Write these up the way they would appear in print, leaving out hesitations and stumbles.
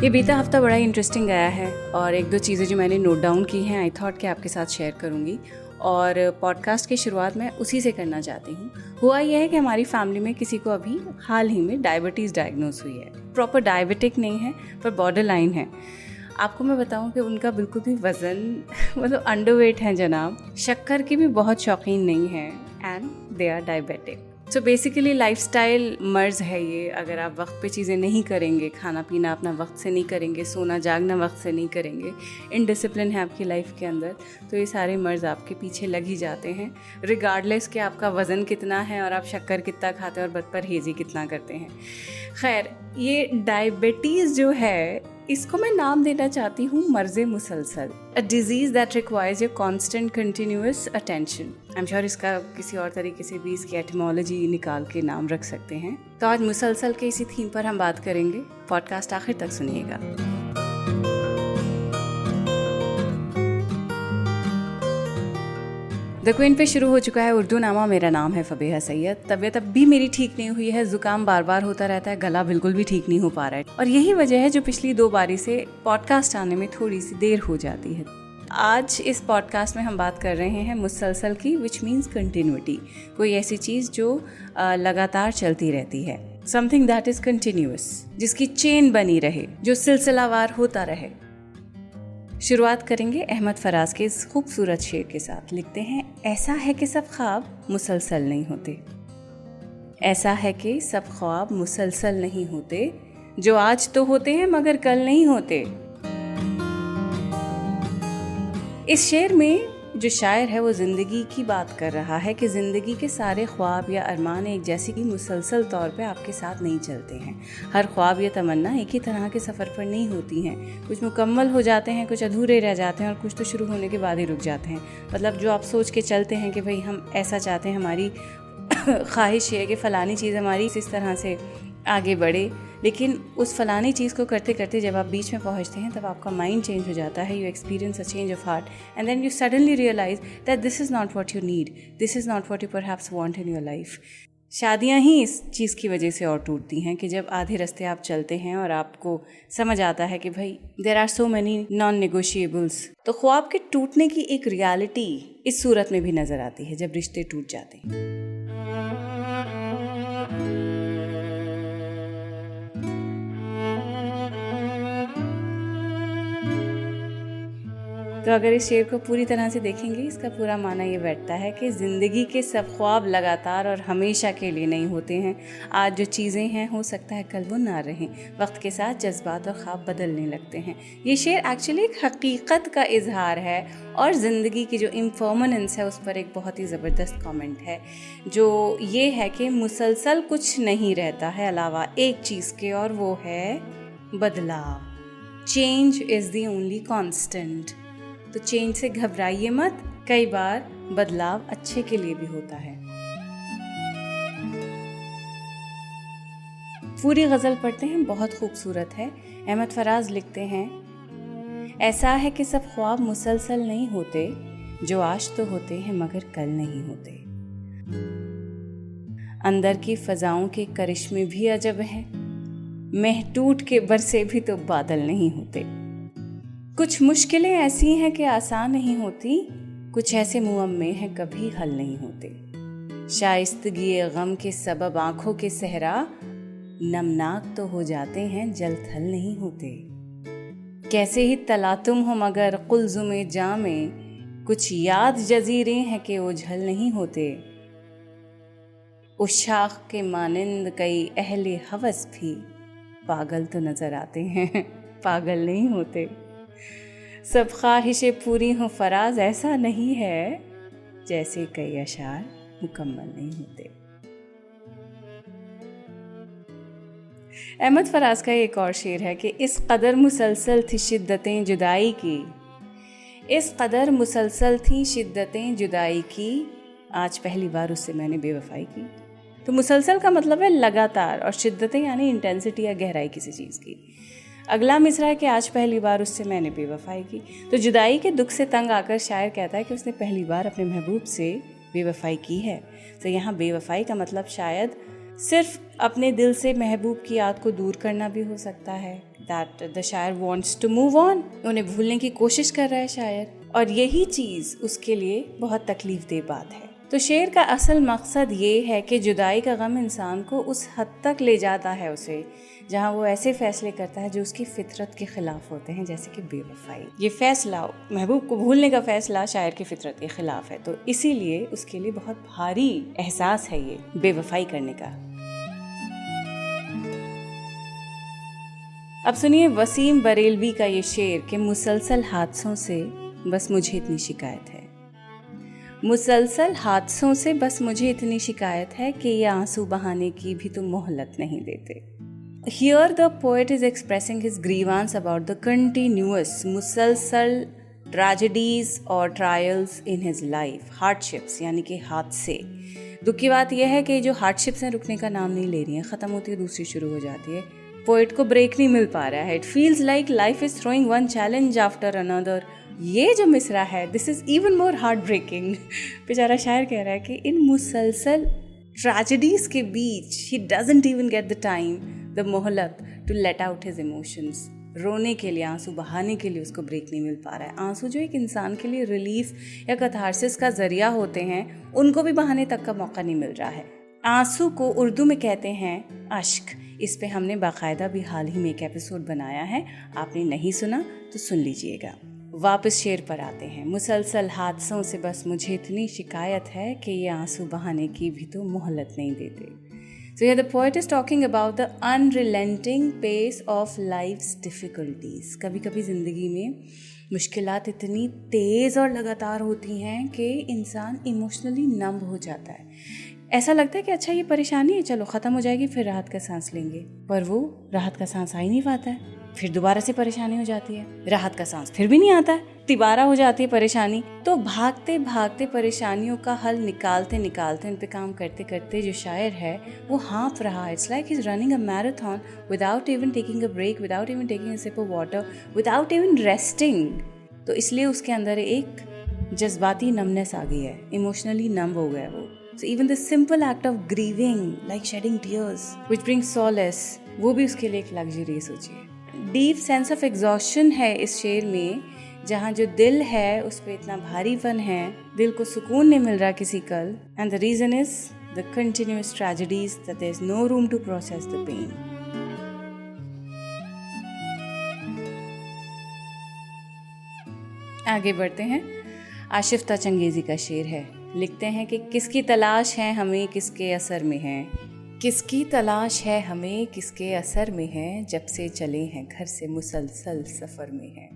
ये बीता हफ्ता बड़ा ही इंटरेस्टिंग गया है और एक दो चीज़ें जो मैंने नोट डाउन की हैं आई थॉट कि आपके साथ शेयर करूँगी और पॉडकास्ट की शुरुआत मैं उसी से करना चाहती हूँ। हुआ यह है कि हमारी फैमिली में किसी को अभी हाल ही में डायबिटीज़ डायग्नोज हुई है। प्रॉपर डायबिटिक नहीं है पर बॉर्डर लाइन है। आपको मैं बताऊं कि उनका बिल्कुल भी वज़न मतलब अंडरवेट है जनाब, शक्कर की भी बहुत शौकीन नहीं है and they are diabetic. So basically lifestyle मर्ज है ये। अगर आप वक्त पे चीज़ें नहीं करेंगे, खाना पीना अपना वक्त से नहीं करेंगे, सोना जागना वक्त से नहीं करेंगे, इनडिसिप्लिन है आपकी लाइफ के अंदर, तो ये सारे मर्ज आपके पीछे लग ही जाते हैं रिगार्डलेस कि आपका वज़न कितना है और आप शक्कर कितना खाते हैं और बदपरहेज़ी कितना करते हैं। खैर, ये डायबिटीज़ जो है इसको मैं नाम देना चाहती हूँ मर्ज़े मुसलसल, a disease that requires your constant continuous attention. I am sure इसका किसी और तरीके से भी इसकी एटिमोलॉजी निकाल के नाम रख सकते हैं। तो आज मुसलसल के इसी थीम पर हम बात करेंगे। पॉडकास्ट आखिर तक सुनिएगा। द क्वीन पे शुरू हो चुका है उर्दू नामा। मेरा नाम है फबीहा सैयद। तबीयत अब भी मेरी ठीक नहीं हुई है, जुकाम बार बार होता रहता है, गला बिल्कुल भी ठीक नहीं हो पा रहा है और यही वजह है जो पिछली 2 बारी से पॉडकास्ट आने में थोड़ी सी देर हो जाती है। आज इस पॉडकास्ट में हम बात कर रहे हैं मुसलसल की, विच मीन्स कंटिन्यूटी। कोई ऐसी चीज़ जो लगातार चलती रहती है, समथिंग दैट इज़ कंटिन्यूअस, जिसकी चेन बनी रहे, जो सिलसिलावार होता रहे। शुरुआत करेंगे अहमद फराज के इस खूबसूरत शेर के साथ। लिखते हैं, ऐसा है कि सब ख्वाब मुसलसल नहीं होते, ऐसा है कि सब ख्वाब मुसलसल नहीं होते, जो आज तो होते हैं मगर कल नहीं होते। इस शेर में जो शायर है वो ज़िंदगी की बात कर रहा है कि ज़िंदगी के सारे ख्वाब या अरमान एक जैसी की मुसलसल तौर पे आपके साथ नहीं चलते हैं। हर ख्वाब या तमन्ना एक ही तरह के सफ़र पर नहीं होती हैं। कुछ मुकम्मल हो जाते हैं, कुछ अधूरे रह जाते हैं और कुछ तो शुरू होने के बाद ही रुक जाते हैं। मतलब जो आप सोच के चलते हैं कि भाई हम ऐसा चाहते हैं, हमारी ख्वाहिश है कि फ़लानी चीज़ हमारी इस तरह से आगे बढ़े, लेकिन उस फलानी चीज़ को करते करते जब आप बीच में पहुंचते हैं तब आपका माइंड चेंज हो जाता है। You experience a change of heart and then you suddenly realise that this is not what you need, this is not what you perhaps want in your life. शादियाँ ही इस चीज़ की वजह से और टूटती हैं कि जब आधे रास्ते आप चलते हैं और आपको समझ आता है कि भाई there are so many non negotiables. तो ख्वाब के टूटने की एक रियलिटी इस सूरत में भी नज़र आती है जब रिश्ते टूट जाते हैं। तो अगर इस शेर को पूरी तरह से देखेंगे, इसका पूरा माना ये बैठता है कि ज़िंदगी के सब ख्वाब लगातार और हमेशा के लिए नहीं होते हैं। आज जो चीज़ें हैं हो सकता है कल वो ना रहें। वक्त के साथ जज्बात और ख्वाब बदलने लगते हैं। ये शेर एक्चुअली एक हकीकत का इजहार है और ज़िंदगी की जो इम्परमानेंस है उस पर एक बहुत ही ज़बरदस्त कमेंट है, जो ये है कि मुसलसल कुछ नहीं रहता है अलावा एक चीज़ के, और वो है बदलाव। Change is the only constant. तो चेंज से घबराइए मत, कई बार बदलाव अच्छे के लिए भी होता है। पूरी गज़ल पढ़ते हैं, बहुत खूबसूरत है। अहमद फराज लिखते हैं, ऐसा है कि सब ख्वाब मुसलसल नहीं होते, जो आज तो होते हैं मगर कल नहीं होते। अंदर की फजाओं के करिश्मे भी अजब हैं, मेह टूट के बरसे भी तो बादल नहीं होते। कुछ मुश्किलें ऐसी हैं कि आसान नहीं होती, कुछ ऐसे मुअम्मे हैं कभी हल नहीं होते। शाइस्तगी गम के सबब आंखों के सहरा नमनाक तो हो जाते हैं, जल्द हल नहीं होते। कैसे ही तलातुम हो मगर कुल्ज़ुमे जामे, कुछ याद जजीरे हैं कि ओझल नहीं होते। उस शाख के मानिंद कई अहले हवस भी पागल तो नजर आते हैं, पागल नहीं होते। सब ख्वाहिशें पूरी हों फराज, ऐसा नहीं है जैसे कई अशार मुकम्मल नहीं होते। अहमद फराज का एक और शेर है कि इस कदर मुसलसल थी शिद्दतें जुदाई की, इस कदर मुसलसल थी शिद्दतें जुदाई की, आज पहली बार उससे मैंने बेवफाई की। तो मुसलसल का मतलब है लगातार और शिद्दतें यानी इंटेंसिटी या गहराई किसी चीज़ की। अगला मिसरा है कि आज पहली बार उससे मैंने बेवफाई की। तो जुदाई के दुख से तंग आकर शायर कहता है कि उसने पहली बार अपने महबूब से बेवफाई की है। तो यहाँ बेवफाई का मतलब शायद सिर्फ अपने दिल से महबूब की याद को दूर करना भी हो सकता है, दैट द शायर वांट्स टू मूव ऑन, उन्हें भूलने की कोशिश कर रहा है शायर, और यही चीज़ उसके लिए बहुत तकलीफदेह बात है। तो शेर का असल मकसद ये है कि जुदाई का गम इंसान को उस हद तक ले जाता है उसे, जहाँ वो ऐसे फैसले करता है जो उसकी फितरत के खिलाफ होते हैं, जैसे कि बेवफाई। ये फैसला, महबूब को भूलने का फैसला, शायर की फितरत के खिलाफ है, तो इसीलिए उसके लिए बहुत भारी एहसास है ये बेवफाई करने का। अब सुनिए वसीम बरेलवी का ये शेर कि मुसलसल हादसों से बस मुझे इतनी शिकायत है। मुसलसल हादसों से बस मुझे इतनी शिकायत है कि ये आंसू बहाने की भी तो मोहलत नहीं देते। Here the poet is expressing his grievance about the continuous मुसलसल tragedies or trials in his life, hardships यानी कि हादसे। दुख की बात यह है कि जो हार्डशिप्स हैं रुकने का नाम नहीं ले रही हैं, ख़त्म होती है दूसरी शुरू हो जाती है, पोइट को ब्रेक नहीं मिल पा रहा है। It feels like life is throwing one challenge after another. ये जो मिसरा है, this is even more heart breaking. बेचारा शायर कह रहा है कि इन मुसलसल ट्रेजेडीज के बीच ही doesn't even get the time, the मोहलत to let out his emotions. रोने के लिए, आंसू बहाने के लिए उसको ब्रेक नहीं मिल पा रहा है। आंसू जो एक इंसान के लिए रिलीफ या कैथारसिस का जरिया होते हैं, उनको भी बहाने तक का मौका नहीं मिल रहा है। आंसू को उर्दू में कहते हैं अश्क। इस पे हमने बाकायदा भी हाल ही में एक एपिसोड बनाया है, आपने नहीं सुना तो सुन लीजिएगा। वापस शेर पर आते हैं। मुसलसल हादसों से बस मुझे इतनी शिकायत है कि ये आंसू बहाने की भी तो मोहलत नहीं देते। So here the poet is talking about the unrelenting pace of life's difficulties. कभी कभी ज़िंदगी में मुश्किलात इतनी तेज़ और लगातार होती हैं कि इंसान इमोशनली नंब हो जाता है। ऐसा लगता है कि अच्छा ये परेशानी है, चलो ख़त्म हो जाएगी, फिर राहत का सांस लेंगे, पर वो राहत का सांस आ ही नहीं पाता है। फिर दोबारा से परेशानी हो जाती है, राहत का सांस फिर भी नहीं आता है, तिबारा हो जाती है परेशानी। तो भागते भागते परेशानियों का हल निकालते निकालते, उन पे काम करते करते जो शायर है वो हाँफ रहा है। It's like he is running a marathon without even taking a break, without even taking a sip of water, without even resting. तो इसलिए उसके अंदर एक जज्बाती नमनेस आ गई है, इमोशनली नम हो गया वो। So even the simple act of grieving, like shedding tears, which brings solace, वो भी उसके लिए एक लग्जरी सोचिए। डीप सेंस ऑफ एग्जॉस्शन है इस शेर में, जहाँ जो दिल है उस पर इतना भारीपन है, दिल को सुकून नहीं मिल रहा किसी कल, and the reason is the continuous tragedies that there is no room to process the pain. आगे बढ़ते हैं। आशिफ्ता चंगेज़ी का शेर है, लिखते हैं कि किसकी तलाश है हमें किसके असर में है, किसकी तलाश है हमें किसके असर में है, जब से चले हैं घर से मुसलसल सफ़र में है।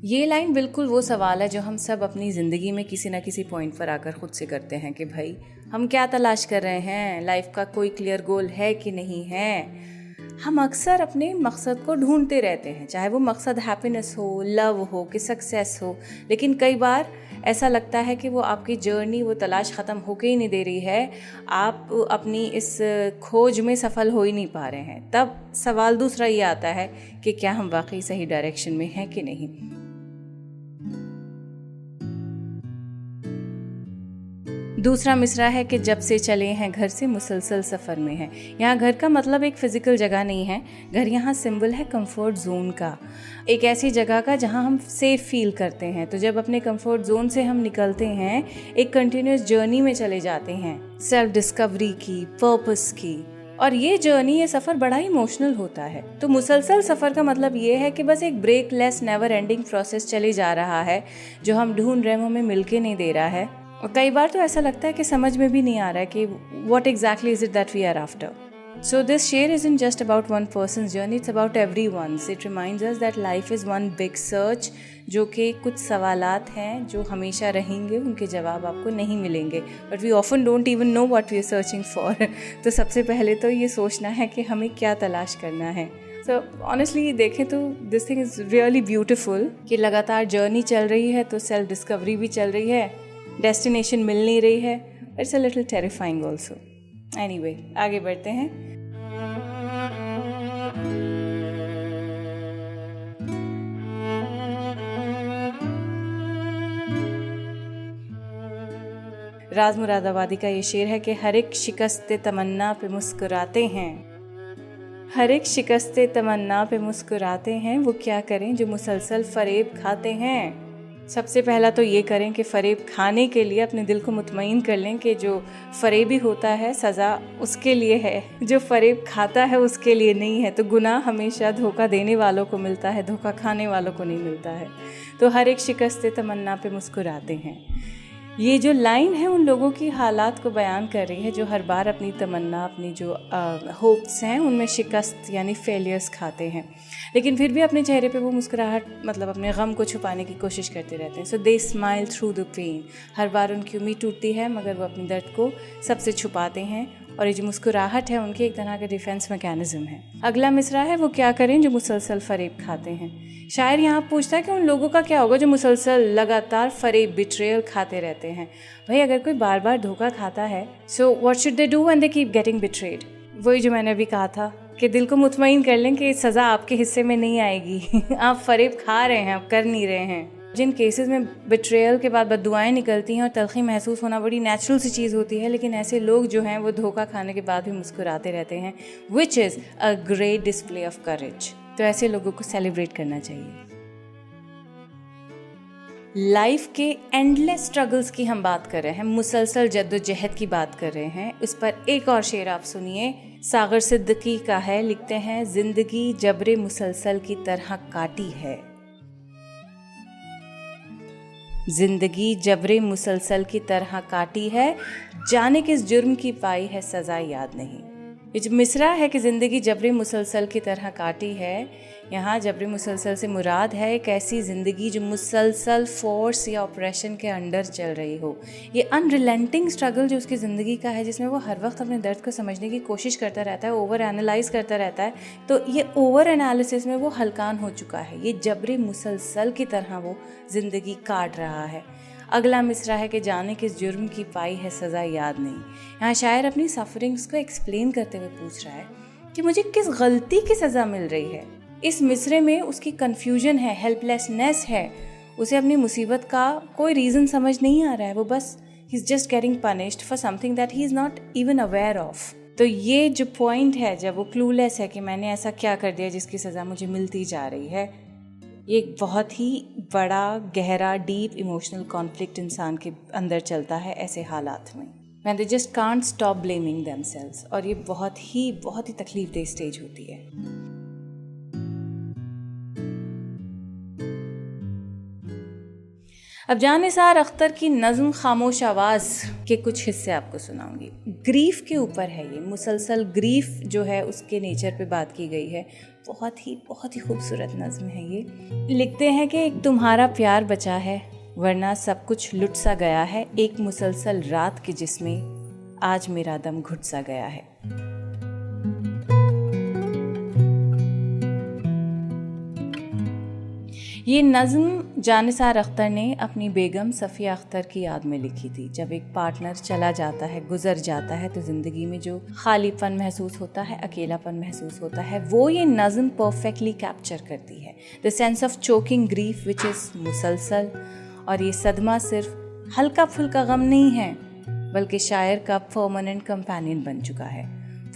ये लाइन बिल्कुल वो सवाल है जो हम सब अपनी ज़िंदगी में किसी ना किसी पॉइंट पर आकर ख़ुद से करते हैं कि भाई हम क्या तलाश कर रहे हैं, लाइफ का कोई क्लियर गोल है कि नहीं है। हम अक्सर अपने मकसद को ढूंढते रहते हैं, चाहे वो मकसद हैप्पीनेस हो, लव हो कि सक्सेस हो, लेकिन कई बार ऐसा लगता है कि वो आपकी जर्नी, वो तलाश ख़त्म होके ही नहीं दे रही है, आप अपनी इस खोज में सफल हो ही नहीं पा रहे हैं। तब सवाल दूसरा ये आता है कि क्या हम वाकई सही डायरेक्शन में हैं कि नहीं। दूसरा मिसरा है कि जब से चले हैं घर से मुसलसल सफ़र में है। यहाँ घर का मतलब एक फ़िज़िकल जगह नहीं है, घर यहाँ सिंबल है कंफर्ट जोन का, एक ऐसी जगह का जहाँ हम सेफ़ फील करते हैं। तो जब अपने कंफर्ट जोन से हम निकलते हैं, एक कंटिन्यूस जर्नी में चले जाते हैं, सेल्फ डिस्कवरी की, पर्पस की, और ये जर्नी, ये सफ़र बड़ा ही इमोशनल होता है। तो मुसलसल सफ़र का मतलब ये है कि बस एक break less never ending process चले जा रहा है, जो हम ढूंढ रहे हैं हमें मिल के नहीं दे रहा है। और कई बार तो ऐसा लगता है कि समझ में भी नहीं आ रहा है कि what exactly is it that we are after. So this share isn't just about one person's journey, it's about everyone's. It reminds us that life is one big search, जो कि कुछ सवालात हैं जो हमेशा रहेंगे, उनके जवाब आपको नहीं मिलेंगे, but we often don't even know what we are searching for. तो सबसे पहले तो ये सोचना है कि हमें क्या तलाश करना है। So honestly देखें तो this thing is really beautiful कि लगातार जर्नी चल रही है, तो सेल्फ डिस्कवरी भी चल रही है, डेस्टिनेशन मिल नहीं रही है, it's a little terrifying also. Anyway, आगे बढ़ते हैं। राज मुरादाबादी का ये शेर है कि हर एक शिकस्त तमन्ना पे मुस्कुराते हैं, हर एक शिकस्ते तमन्ना पे मुस्कुराते हैं, वो क्या करें जो मुसलसल फ़रेब खाते हैं। सबसे पहला तो ये करें कि फ़रेब खाने के लिए अपने दिल को मुतमईन कर लें कि जो फ़रेबी होता है सज़ा उसके लिए है, जो फ़रेब खाता है उसके लिए नहीं है। तो गुनाह हमेशा धोखा देने वालों को मिलता है, धोखा खाने वालों को नहीं मिलता है। तो हर एक शिकस्ते तमन्ना पे मुस्कुराते हैं, ये जो लाइन है उन लोगों की हालात को बयान कर रही है जो हर बार अपनी तमन्ना, अपनी जो होप्स हैं उनमें शिकस्त यानी फेलियर्स खाते हैं, लेकिन फिर भी अपने चेहरे पे वो मुस्कुराहट, मतलब अपने गम को छुपाने की कोशिश करते रहते हैं। सो दे स्माइल थ्रू द पेन। हर बार उनकी उम्मीद टूटती है मगर वो अपने दर्द को सबसे छुपाते हैं, और ये जो मुस्कुराहट है उनकी एक तरह का डिफेंस मैकेनिज्म है। अगला मिसरा है, वो क्या करें जो मुसलसल फ़रेब खाते हैं। शायर यहाँ पूछता है कि उन लोगों का क्या होगा जो मुसलसल लगातार फ़रेब, बिट्रेयल खाते रहते हैं। भाई अगर कोई बार बार धोखा खाता है, so what should they do when they keep getting betrayed. वही जो मैंने अभी कहा था कि दिल को मुतमईन कर लें कि सज़ा आपके हिस्से में नहीं आएगी। आप फ़रेब खा रहे हैं, आप कर नहीं रहे हैं। जिन केसेस में बिट्रेयल के बाद बद्दुआएं निकलती हैं और तलखी महसूस होना बड़ी नेचुरल सी चीज़ होती है, लेकिन ऐसे लोग जो हैं वो धोखा खाने के बाद भी मुस्कुराते रहते हैं, which is a great display of courage. तो ऐसे लोगों को सेलिब्रेट करना चाहिए। लाइफ के एंडलेस स्ट्रगल्स की हम बात कर रहे हैं, मुसलसल जद्दोजहद की बात कर रहे हैं। उस पर एक और शेर आप सुनिए, सागर सिद्दीकी का है। लिखते हैं, जिंदगी जबरे मुसलसल की तरह काटी है, जिंदगी जबरे मुसलसल की तरह काटी है, जाने किस जुर्म की पाई है सज़ा याद नहीं। ये जो मिसरा है कि ज़िंदगी जबरे मुसलसल की तरह काटी है, यहाँ जबरे मुसलसल से मुराद है एक ऐसी ज़िंदगी जो मुसलसल फोर्स या ऑपरेशन के अंडर चल रही हो। ये अनरिलेंटिंग स्ट्रगल जो उसकी ज़िंदगी का है, जिसमें वो हर वक्त अपने दर्द को समझने की कोशिश करता रहता है, ओवर एनालाइज करता रहता है, तो ये ओवर एनालिसिस में वो हलकान हो चुका है। ये जबरे मुसलसल की तरह वो ज़िंदगी काट रहा है। अगला मिसरा है कि जाने किस जुर्म की पाई है सज़ा याद नहीं। यहाँ शायर अपनी सफरिंग्स को एक्सप्लेन करते हुए पूछ रहा है कि मुझे किस गलती की सज़ा मिल रही है। इस मिसरे में उसकी कन्फ्यूजन है, हेल्पलेसनेस है, उसे अपनी मुसीबत का कोई रीज़न समझ नहीं आ रहा है। वो बस he is just getting punished for something that he is not even aware of. तो ये जो पॉइंट है जब वो क्लूलेस है कि मैंने ऐसा क्या कर दिया जिसकी सज़ा मुझे मिलती जा रही है, ये एक बहुत ही बड़ा, गहरा, डीप इमोशनल कॉन्फ्लिक्ट इंसान के अंदर चलता है ऐसे हालात में। when they just can't stop blaming themselves, और ये बहुत ही तकलीफ देह स्टेज होती है। अब जानिसार अख्तर की नज़्म खामोश आवाज़ के कुछ हिस्से आपको सुनाऊंगी। ग्रीफ के ऊपर है ये, मुसलसल ग्रीफ जो है उसके नेचर पे बात की गई है। बहुत ही खूबसूरत नज़्म है ये। लिखते हैं कि एक तुम्हारा प्यार बचा है, वरना सब कुछ लुट सा गया है, एक मुसलसल रात के जिसमें आज मेरा दम घुट सा गया है। ये नज़्म जानिसार अख्तर ने अपनी बेगम सफ़िया अख्तर की याद में लिखी थी। जब एक पार्टनर चला जाता है, गुजर जाता है, तो ज़िंदगी में जो खालीपन महसूस होता है, अकेलापन महसूस होता है, वो ये नज़्म परफेक्टली कैप्चर करती है। The sense of choking grief which is मुसलसल। और ये सदमा सिर्फ हल्का फुल्का गम नहीं है, बल्कि शायर का परमानेंट कंपेनियन बन चुका है।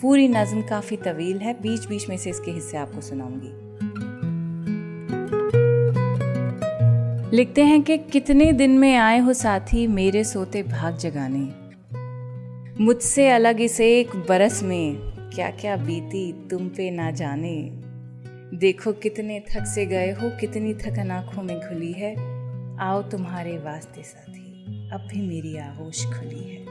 पूरी नज़्म काफ़ी तवील है, बीच बीच में से इसके हिस्से आपको सुनाऊंगी। लिखते हैं कि कितने दिन में आए हो साथी मेरे सोते भाग जगाने, मुझसे अलग इस एक बरस में क्या क्या बीती तुम पे ना जाने। देखो कितने थक से गए हो, कितनी थकन आंखों में घुली है, आओ तुम्हारे वास्ते साथी अब भी मेरी आगोश खुली है।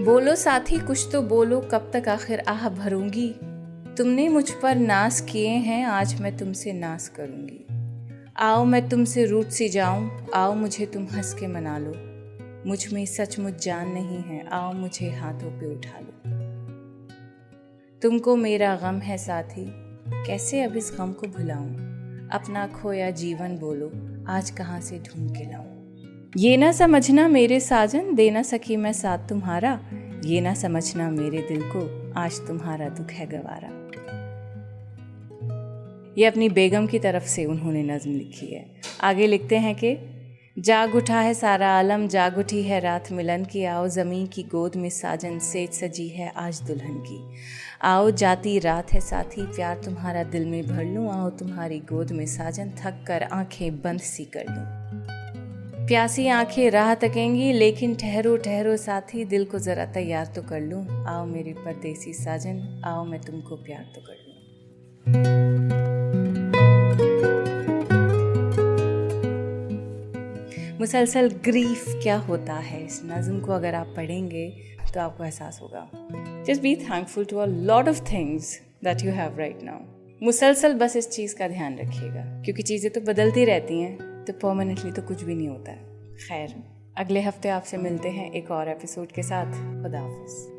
बोलो साथी कुछ तो बोलो, कब तक आखिर आह भरूंगी, तुमने मुझ पर नाज किए हैं, आज मैं तुमसे नाज करूंगी। आओ मैं तुमसे रूठ सी जाऊं, आओ मुझे तुम हंस के मना लो, मुझ में सचमुच जान नहीं है, आओ मुझे हाथों पे उठा लो। तुमको मेरा गम है साथी, कैसे अब इस गम को भुलाऊं, अपना खोया जीवन बोलो, आज कहाँ से ढूंढ के लाऊं। ये ना समझना मेरे साजन, दे ना सकी मैं साथ तुम्हारा, ये ना समझना मेरे दिल को, आज तुम्हारा दुख है गवारा। ये अपनी बेगम की तरफ से उन्होंने नज़्म लिखी है। आगे लिखते हैं कि जाग उठा है सारा आलम, जाग उठी है रात मिलन की, आओ ज़मीं की गोद में साजन, सेज सजी है आज दुल्हन की। आओ जाती रात है साथी, प्यार तुम्हारा दिल में भर लूं, आओ तुम्हारी गोद में साजन, थक कर आंखें बंद सी कर लूं। प्यासी आंखें राह तकेंगी, लेकिन ठहरो ठहरो साथी, दिल को ज़रा तैयार तो कर लूं, आओ मेरे परदेसी साजन, आओ मैं तुमको प्यार तो कर लूं। मुसलसल ग्रीफ क्या होता है, इस नज़म को अगर आप पढ़ेंगे तो आपको एहसास होगा। Just be thankful to a lot of things that you have right now. मुसलसल बस इस चीज़ का ध्यान रखिएगा, क्योंकि चीज़ें तो बदलती रहती हैं, तो परमानेंटली तो कुछ भी नहीं होता है। खैर, अगले हफ्ते आपसे मिलते हैं एक और एपिसोड के साथ। खुदा हाफिज़।